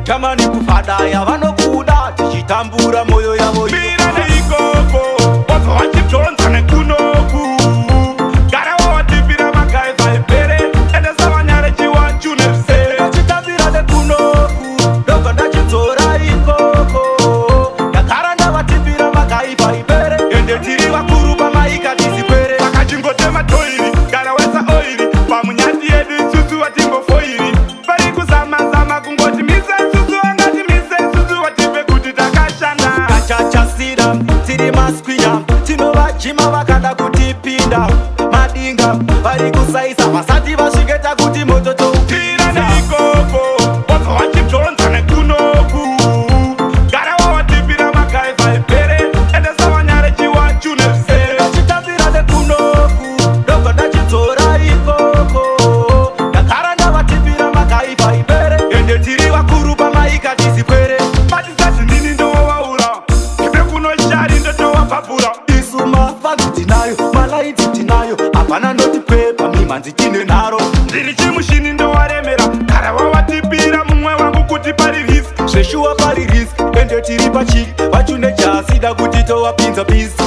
Jamani kufadaya vanokuda tichitambura moyo yavo Bira neikoko Ozo wachitonza nekunoku Gara wawatipira magai Haipere Endesa vanyare chiwachune se Ndachitambira nekunoku Ndoga ndachidzora ikoko Ndagara ndavatipira magai Haipere Ende tiri vakuru pamaika tizikwere Saka chingotema toiri Gara wesa oiri Pamunyati yedu isusu watimbofoiri Vari kuzama kungoti mise isusu Angati mise isusu watipe kuti takashanda Kachacha Cida, tiri maskwinya tinovajima vakada kutipinda madinga vari kusaisa vasati vasviketa kuti moto Bira neikoko Ozo wachitonza nekunoku Gara wawatipira magai Haipere Endesa vanyare chiwachune se ndachitambira nekunoku ndoga ndachidzora ikoko ndagara ndavatipira magai Haipere ende tiri vakuru pamaika tizikwere Matisati ndini ndovaura Ipe kuno shari ndotowapapura isu mafadzi tinayo malaidzi tinayo hapana ndotipepa mimanzi tine nharo Ndiri chimushini ndowaremera Gara wawatipira mumwe wangu kuti pari risk zveshuwa pari risk ende tiri pachiri pachune chasida kuti towapinza pisi